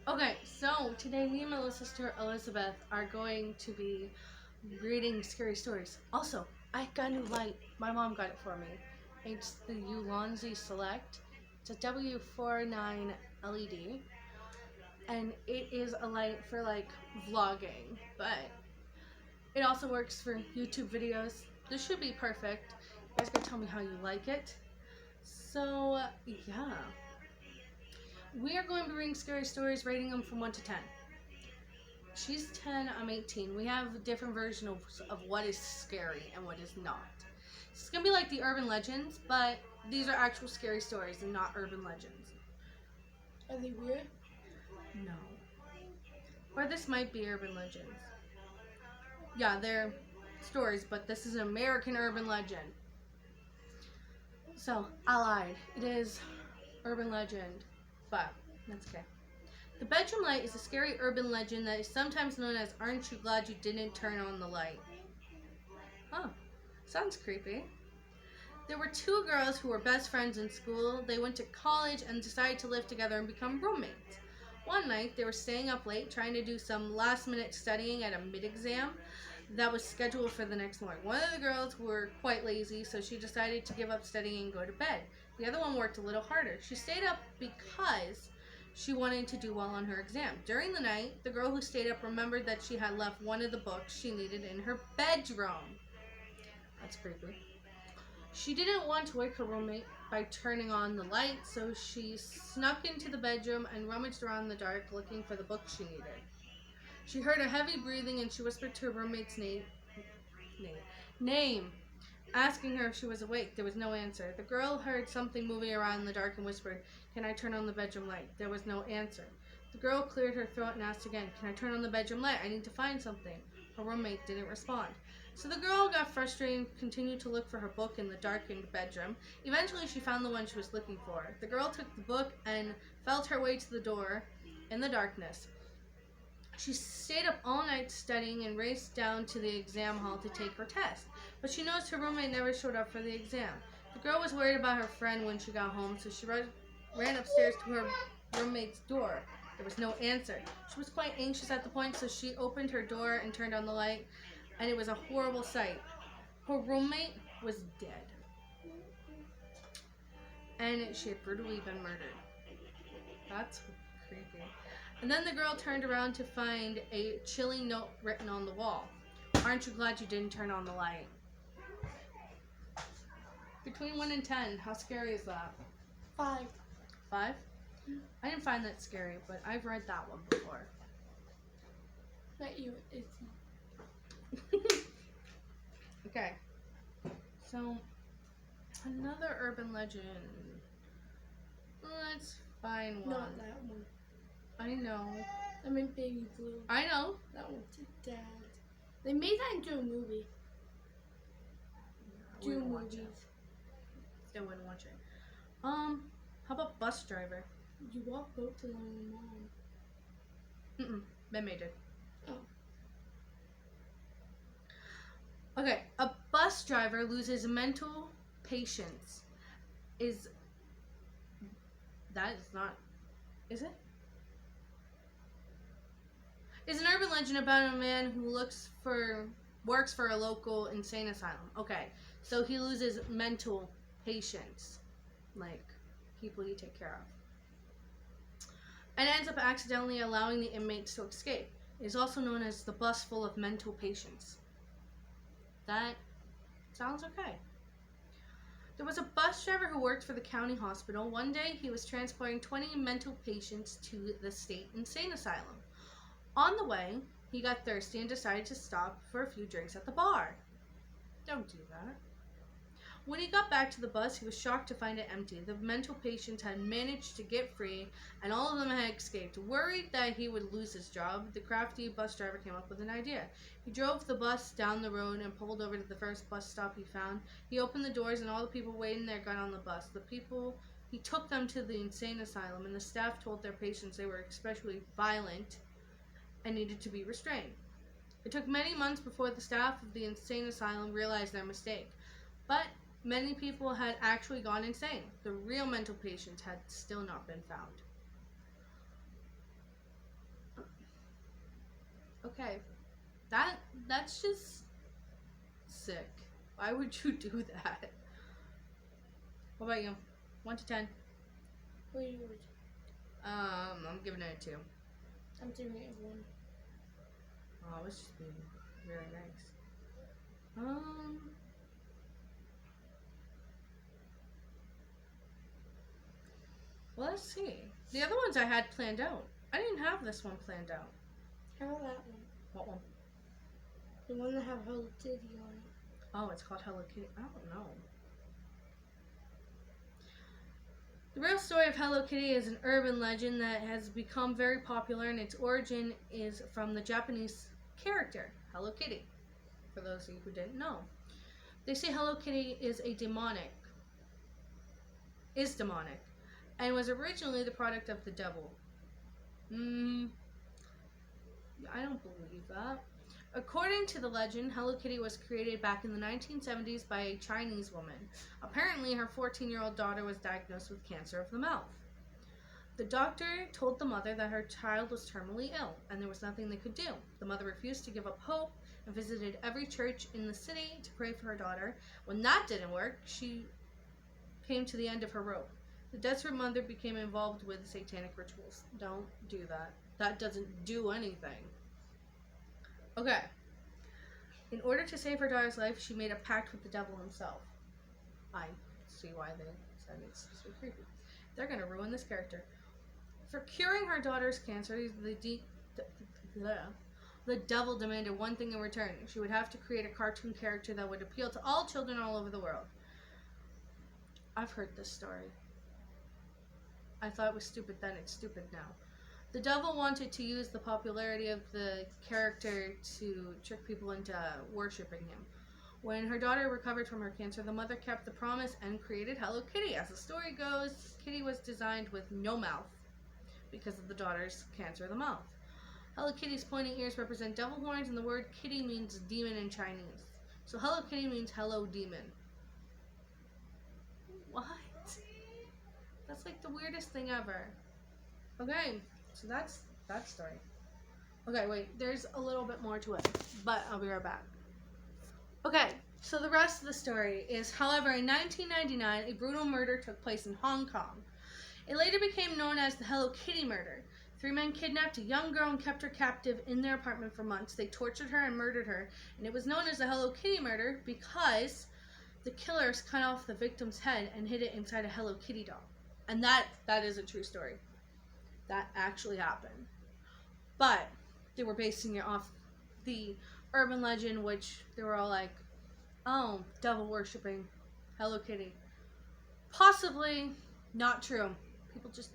Okay, so today me and my little sister Elizabeth are going to be reading scary stories. Also, I got a new light. My mom got it for me. It's the Ulanzi Select. It's a W49 LED, and it is a light for like vlogging, but it also works for YouTube videos. This should be perfect. You guys can tell me how you like it. So, yeah. We are going to be reading scary stories, rating them from 1 to 10. She's 10, I'm 18. We have a different version of what is scary and what is not. It's going to be like the urban legends, but these are actual scary stories and not urban legends. Are they weird? No. Or this might be urban legends. Yeah, they're stories, but this is an American urban legend. So, I lied. It is urban legend, but that's okay. The bedroom light is a scary urban legend that is sometimes known as "Aren't you glad you didn't turn on the light?" Huh, sounds creepy. There were two girls who were best friends in school. They went to college and decided to live together and become roommates. One night, they were staying up late trying to do some last minute studying at a mid exam that was scheduled for the next morning. One of the girls were quite lazy, so she decided to give up studying and go to bed. The other one worked a little harder. She stayed up because she wanted to do well on her exam. During the night, the girl who stayed up remembered that she had left one of the books she needed in her bedroom. That's creepy. She didn't want to wake her roommate by turning on the light, so she snuck into the bedroom and rummaged around in the dark looking for the book she needed. She heard a heavy breathing and she whispered to her roommate's name, asking her if she was awake. There was no answer. The girl heard something moving around in the dark and whispered, "Can I turn on the bedroom light?" There was no answer. The girl cleared her throat and asked again, "Can I turn on the bedroom light? I need to find something." Her roommate didn't respond. So the girl got frustrated and continued to look for her book in the darkened bedroom. Eventually, she found the one she was looking for. The girl took the book and felt her way to the door in the darkness. She stayed up all night studying and raced down to the exam hall to take her test, but she noticed her roommate never showed up for the exam. The girl was worried about her friend when she got home, so she ran upstairs to her roommate's door. There was no answer. She was quite anxious at the point, so she opened her door and turned on the light, and it was a horrible sight. Her roommate was dead, and she had brutally been murdered. That's creepy. And then the girl turned around to find a chilling note written on the wall. "Aren't you glad you didn't turn on the light?" Between 1 and 10, how scary is that? 5. 5? I didn't find that scary, but I've read that one before. Not you, it's Okay. So, another urban legend. Let's find one. not that one. I know. I mean Baby Blue. I know. That one's Dad. They made that into a movie. I Two wouldn't watch movies. it. Still wouldn't watch it. How about Bus Driver? You walk boat to Lone Mom. They made it. Oh. Okay, a bus driver loses mental patience. Is not? Is it? Is an urban legend about a man who works for a local insane asylum. Okay, so he loses mental patience, like people you take care of, and ends up accidentally allowing the inmates to escape. It is also known as the bus full of mental patients. That sounds okay. There was a bus driver who worked for the county hospital. One day, he was transporting 20 mental patients to the state insane asylum. On the way, he got thirsty and decided to stop for a few drinks at the bar. Don't do that. When he got back to the bus, he was shocked to find it empty. The mental patients had managed to get free, and all of them had escaped. Worried that he would lose his job, the crafty bus driver came up with an idea. He drove the bus down the road and pulled over to the first bus stop he found. He opened the doors, and all the people waiting there got on the bus. He took them to the insane asylum, and the staff told their patients they were especially violent and needed to be restrained. It took many months before the staff of the insane asylum realized their mistake, but many people had actually gone insane. The real mental patients had still not been found. Okay. That's just sick. Why would you do that? What about you? 1 to 10. What are yours? I'm giving it a 2. I'm giving it a 1. Oh, I was just being really nice. Well, let's see. The other ones I had planned out. I didn't have this one planned out. How about that one? What one? The one that have Hello Kitty on it. Oh, it's called Hello Kitty. I don't know. The real story of Hello Kitty is an urban legend that has become very popular, and its origin is from the Japanese character Hello Kitty. For those of you who didn't know, they say Hello Kitty is demonic, and was originally the product of the devil. I don't believe that. According to the legend, Hello Kitty was created back in the 1970s by a Chinese woman. Apparently, her 14-year-old daughter was diagnosed with cancer of the mouth. The doctor told the mother that her child was terminally ill, and there was nothing they could do. The mother refused to give up hope and visited every church in the city to pray for her daughter. When that didn't work, she came to the end of her rope. The desperate mother became involved with satanic rituals. Don't do that. That doesn't do anything. Okay. In order to save her daughter's life, she made a pact with the devil himself. I see why they said it's so creepy. They're going to ruin this character. For curing her daughter's cancer, the devil demanded one thing in return. She would have to create a cartoon character that would appeal to all children all over the world. I've heard this story. I thought it was stupid then. It's stupid now. The devil wanted to use the popularity of the character to trick people into worshipping him. When her daughter recovered from her cancer, the mother kept the promise and created Hello Kitty. As the story goes, Kitty was designed with no mouth because of the daughter's cancer of the mouth. Hello Kitty's pointing ears represent devil horns, and the word kitty means demon in Chinese. So Hello Kitty means hello demon. What? That's like the weirdest thing ever. Okay. So that's that story. Okay, wait, there's a little bit more to it, but I'll be right back. Okay, so the rest of the story is, however, in 1999, a brutal murder took place in Hong Kong. It later became known as the Hello Kitty murder. 3 men kidnapped a young girl and kept her captive in their apartment for months. They tortured her and murdered her, and it was known as the Hello Kitty murder because the killers cut off the victim's head and hid it inside a Hello Kitty doll. And that is a true story. That actually happened. But they were basing it off the urban legend, which they were all like, oh, devil worshipping Hello Kitty. Possibly not true. People just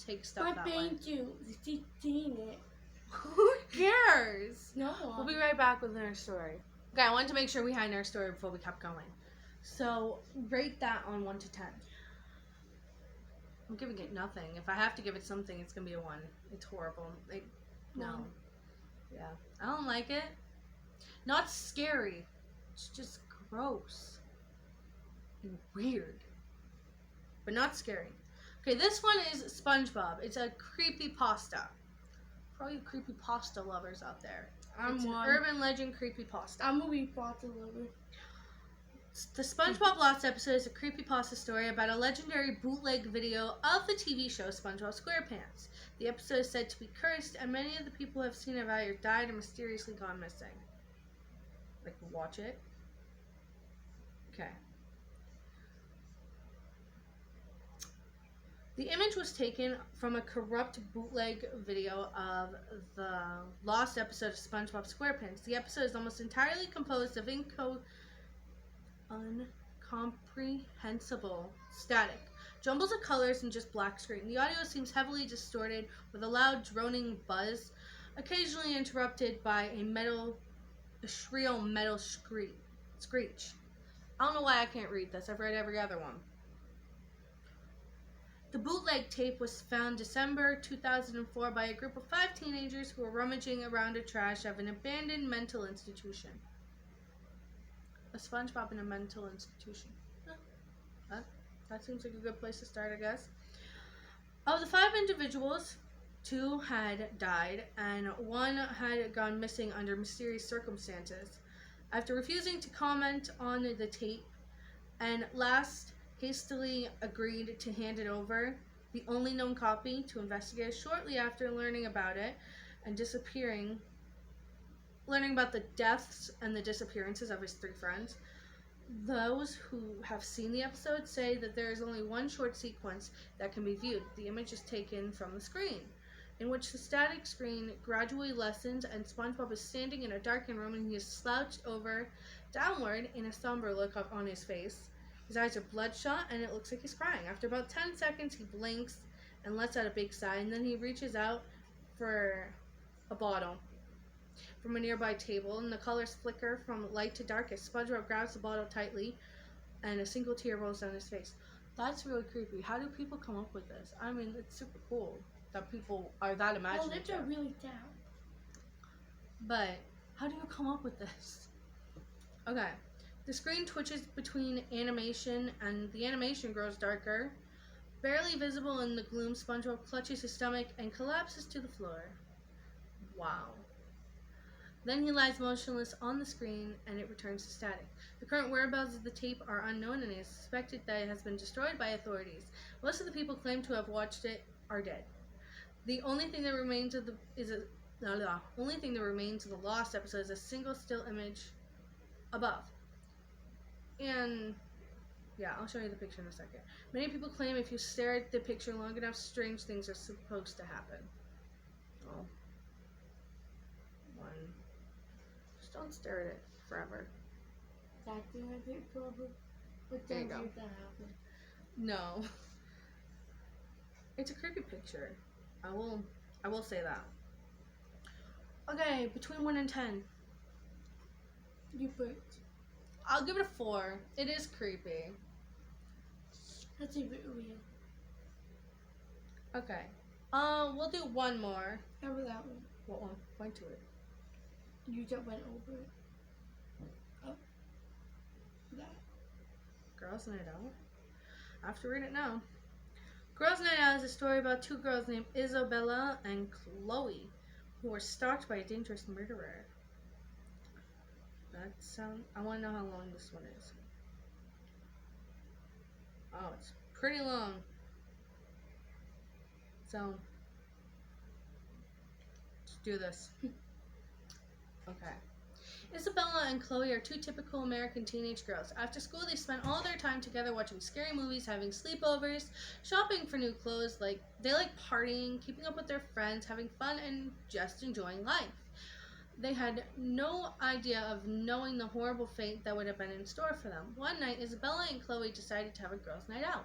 take stuff that way. My pain too. She's seen it. Who cares? No. We'll be right back with another story. Okay, I wanted to make sure we had our story before we kept going. So, rate that on 1 to 10. I'm giving it nothing. If I have to give it something, it's going to be a 1. It's horrible. No. Yeah. I don't like it. Not scary. It's just gross. And weird. But not scary. Okay, this one is SpongeBob. It's a creepypasta. For all you creepypasta lovers out there. It's an urban legend creepypasta. I'm a creepypasta lover. The SpongeBob Lost episode is a creepypasta story about a legendary bootleg video of the TV show SpongeBob SquarePants. The episode is said to be cursed, and many of the people who have seen it have either died or mysteriously gone missing. Like, watch it. Okay. The image was taken from a corrupt bootleg video of the lost episode of SpongeBob SquarePants. The episode is almost entirely composed of incomprehensible static, jumbles of colors, and just black screen. The audio seems heavily distorted with a loud droning buzz, occasionally interrupted by a shrill metal screech. I don't know why I can't read this. I've read every other one. The bootleg tape was found December 2004 by a group of 5 teenagers who were rummaging around the trash of an abandoned mental institution. A SpongeBob in a mental institution. That seems like a good place to start, I guess. Of the 5 individuals 2 had died, and 1 had gone missing under mysterious circumstances. After refusing to comment on the tape, and last hastily agreed to hand it over, the only known copy, to investigators shortly after learning about it and learning about the deaths and the disappearances of his 3 friends. Those who have seen the episode say that there is only one short sequence that can be viewed. The image is taken from the screen, in which the static screen gradually lessens and SpongeBob is standing in a darkened room and he is slouched over downward in a somber look on his face. His eyes are bloodshot and it looks like he's crying. After about 10 seconds, he blinks and lets out a big sigh, and then he reaches out for a bottle from a nearby table, and the colors flicker from light to dark as SpongeBob grabs the bottle tightly and a single tear rolls down his face. That's really creepy. How do people come up with this? I mean, it's super cool that people are that imaginative. Well, lips are really down. But how do you come up with this? Okay. The screen twitches between animation, and the animation grows darker. Barely visible in the gloom, SpongeBob clutches his stomach and collapses to the floor. Wow. Then he lies motionless on the screen, and it returns to static. The current whereabouts of the tape are unknown, and it is suspected that it has been destroyed by authorities. Most of the people claimed to have watched it are dead. The only thing that remains of the lost episode is a single still image above. And yeah, I'll show you the picture in a second. Many people claim if you stare at the picture long enough, strange things are supposed to happen. Oh. 1. Just don't stare at it forever. That thing I did probably. But There then you go. that happened. No. It's a creepy picture. I will say that. Okay, between 1 and 10. You put. I'll give it a 4. It is creepy. That's a bit weird. Okay. We'll do one more. How about that one? What one? Point to it. You just went over it. Oh. That. Girls Night Out. I have to read it now. Girls Night Out is a story about 2 girls named Isabella and Chloe who were stalked by a dangerous murderer. I want to know how long this one is. Oh, it's pretty long. So, let's do this. Okay. Isabella and Chloe are 2 typical American teenage girls. After school, they spend all their time together watching scary movies, having sleepovers, shopping for new clothes. They like partying, keeping up with their friends, having fun, and just enjoying life. They had no idea of knowing the horrible fate that would have been in store for them. One night, Isabella and Chloe decided to have a girls' night out.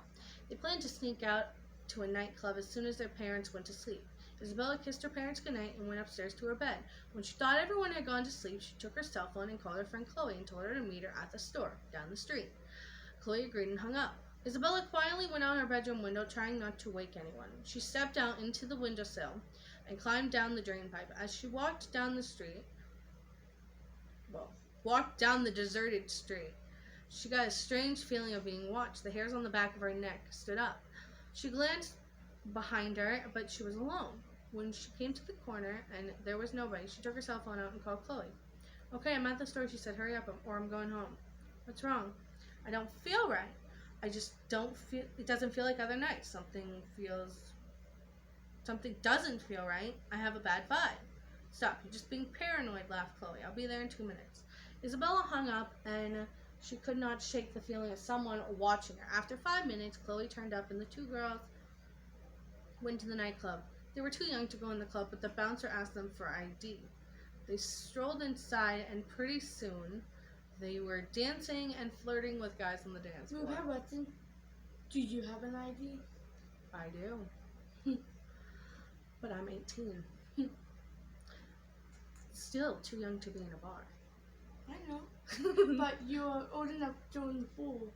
They planned to sneak out to a nightclub as soon as their parents went to sleep. Isabella kissed her parents goodnight and went upstairs to her bed. When she thought everyone had gone to sleep, she took her cell phone and called her friend Chloe and told her to meet her at the store down the street. Chloe agreed and hung up. Isabella quietly went out her bedroom window, trying not to wake anyone. She stepped out into the windowsill and climbed down the drain pipe. As she walked down the deserted street, she got a strange feeling of being watched. The hairs on the back of her neck stood up. She glanced behind her, but she was alone. When she came to the corner and there was nobody, she took her cell phone out and called Chloe. Okay, I'm at the store, she said. Hurry up or I'm going home. What's wrong? I don't feel right. I just don't feel, it doesn't feel like other nights. Something doesn't feel right. I have a bad vibe. Stop, you're just being paranoid, laughed Chloe. I'll be there in 2 minutes. Isabella hung up and she could not shake the feeling of someone watching her. After 5 minutes, Chloe turned up and the 2 girls went to the nightclub. They were too young to go in the club, but the bouncer asked them for ID. They strolled inside, and pretty soon, they were dancing and flirting with guys on the dance floor. Do you have an ID? I do. But I'm 18. Still too young to be in a bar. I know. But you're old enough to join the pool.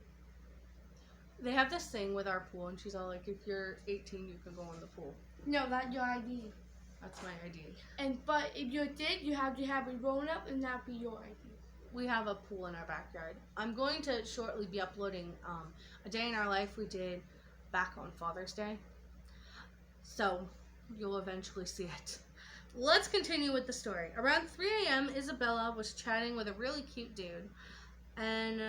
They have this thing with our pool, and she's all like, if you're 18, you can go in the pool. No, that's your ID. That's my ID. But if you did, you have to have it grown up and that be your ID. We have a pool in our backyard. I'm going to shortly be uploading a day in our life we did back on Father's Day. So You'll eventually see it. Let's continue with the story. Around 3 a.m., Isabella was chatting with a really cute dude, and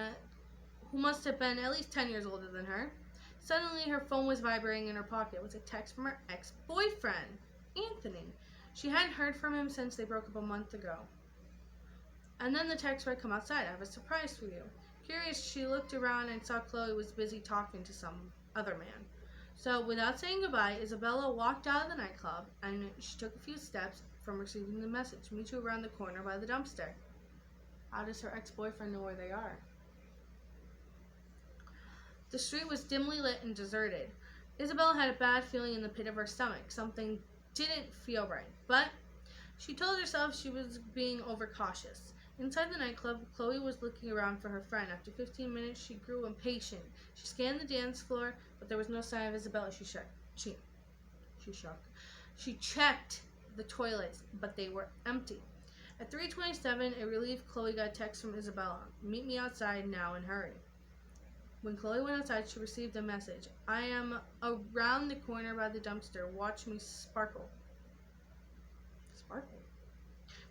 who must have been at least 10 years older than her. Suddenly, her phone was vibrating in her pocket. It was a text from her ex-boyfriend, Anthony. She hadn't heard from him since they broke up a month ago. And then the text read, "Come outside, I have a surprise for you." Curious, she looked around and saw Chloe was busy talking to some other man. So, without saying goodbye, Isabella walked out of the nightclub, and she took a few steps from receiving the message. "Meet you around the corner by the dumpster." How does her ex-boyfriend know where they are? The street was dimly lit and deserted. Isabella had a bad feeling in the pit of her stomach. Something didn't feel right, but she told herself she was being overcautious. Inside the nightclub, Chloe was looking around for her friend. After 15 minutes, she grew impatient. She scanned the dance floor, but there was no sign of Isabella. She checked the toilets, but they were empty. At 3:27, a relieved Chloe got a text from Isabella. "Meet me outside now and hurry." When Chloe went outside, she received a message. "I am around the corner by the dumpster. Watch me sparkle." Sparkle?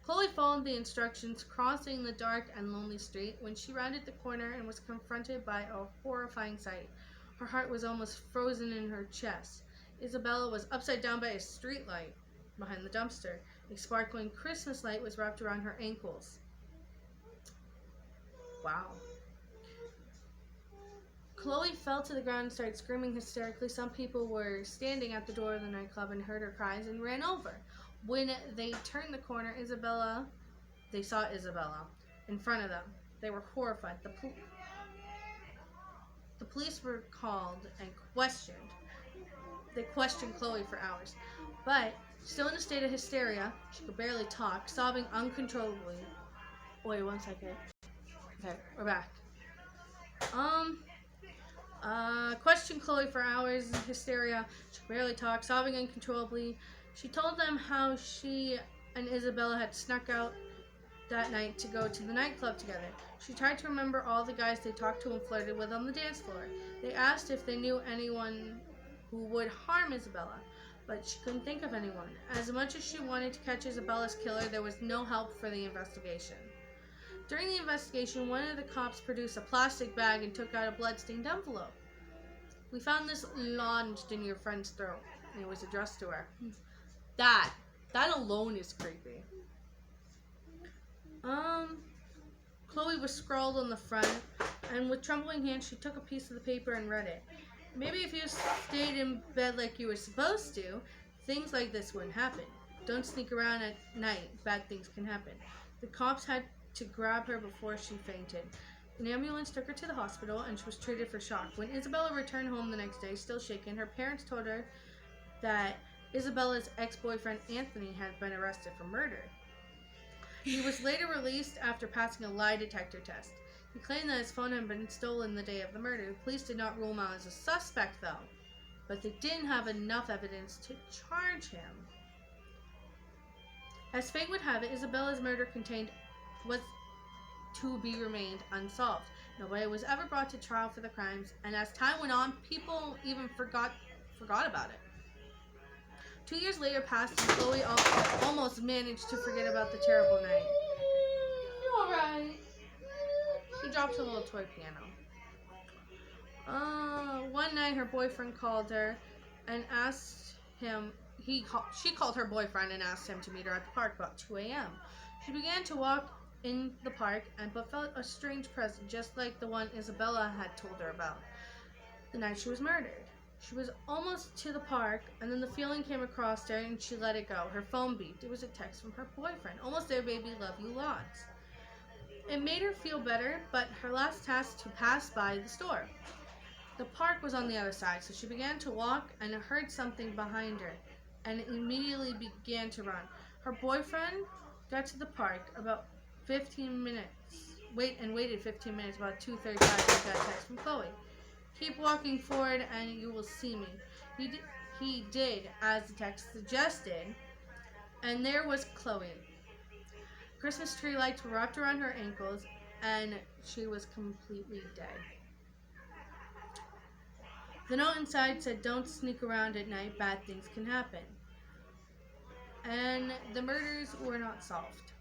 Chloe followed the instructions, crossing the dark and lonely street. When she rounded the corner and was confronted by a horrifying sight, her heart was almost frozen in her chest. Isabella was upside down by a street light behind the dumpster. A sparkling Christmas light was wrapped around her ankles. Wow. Chloe fell to the ground and started screaming hysterically. Some people were standing at the door of the nightclub and heard her cries and ran over. When they turned the corner, they saw Isabella in front of them. They were horrified. The police were called and questioned. They questioned Chloe for hours. But, still in a state of hysteria, she could barely talk, sobbing uncontrollably. Wait, 1 second. Okay, we're back. Questioned Chloe for hours in hysteria. She could barely talk, sobbing uncontrollably. She told them how she and Isabella had snuck out that night to go to the nightclub together. She tried to remember all the guys they talked to and flirted with on the dance floor. They asked if they knew anyone who would harm Isabella, but she couldn't think of anyone. As much as she wanted to catch Isabella's killer, there was no help for the investigation. During the investigation, one of the cops produced a plastic bag and took out a blood-stained envelope. "We found this lodged in your friend's throat," and it was addressed to her. That alone is creepy. Chloe was scrawled on the front, and with trembling hands, she took a piece of the paper and read it. "Maybe if you stayed in bed like you were supposed to, things like this wouldn't happen. Don't sneak around at night. Bad things can happen." The cops had to grab her before she fainted. An ambulance took her to the hospital, and she was treated for shock. When Isabella returned home the next day, still shaken, her parents told her that Isabella's ex-boyfriend Anthony had been arrested for murder. He was later released after passing a lie detector test. He claimed that his phone had been stolen the day of the murder. The police did not rule him out as a suspect, though, but they didn't have enough evidence to charge him. As fate would have it, Isabella's murder was to be remained unsolved. Nobody was ever brought to trial for the crimes, and as time went on, people even forgot about it. 2 years later passed, and Chloe almost managed to forget about the terrible night. You alright? She dropped a little toy piano. One night her boyfriend called her and asked him. She called her boyfriend and asked him to meet her at the park about 2 a.m. She began to walk in the park but felt a strange presence, just like the one Isabella had told her about the night she was murdered. She was almost to the park, and then the feeling came across her, and she let it go. Her phone beeped. It was a text from her boyfriend. "Almost there, baby. Love you lots." It made her feel better, but her last task to pass by the store. The park was on the other side, so she began to walk and heard something behind her, and immediately began to run. Her boyfriend got to the park about 15 minutes. Waited 15 minutes. About 2:35, he got a text from Chloe. "Keep walking forward and you will see me." He did as the text suggested, and there was Chloe. Christmas tree lights were wrapped around her ankles, and she was completely dead. The note inside said, "Don't sneak around at night. Bad things can happen." And the murders were not solved.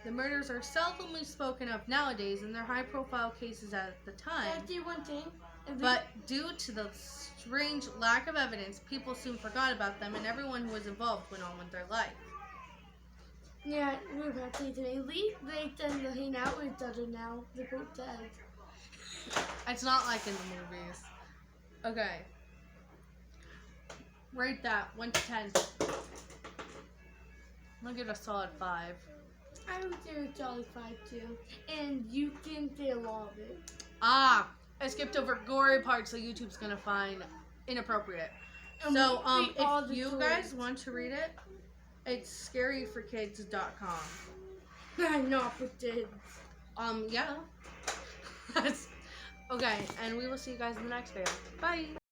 The murders are seldomly spoken of nowadays, and they're high-profile cases at the time. Can I do one thing? But due to the strange lack of evidence, people soon forgot about them, and everyone who was involved went on with their life. Yeah, we're about to say at least they tend to hang out with each other now. The quote says. It's not like in the movies. Okay. Rate that 1 to 10. I'll give it a solid 5. I would say a solid 5 too. And you can say a lot of it. Ah, I skipped over gory parts, so YouTube's gonna find inappropriate. And So, we read all if the you stories. guys want to read it, it's scaryforkids.com. Not for kids. Yeah. Okay, and we will see you guys in the next video. Bye.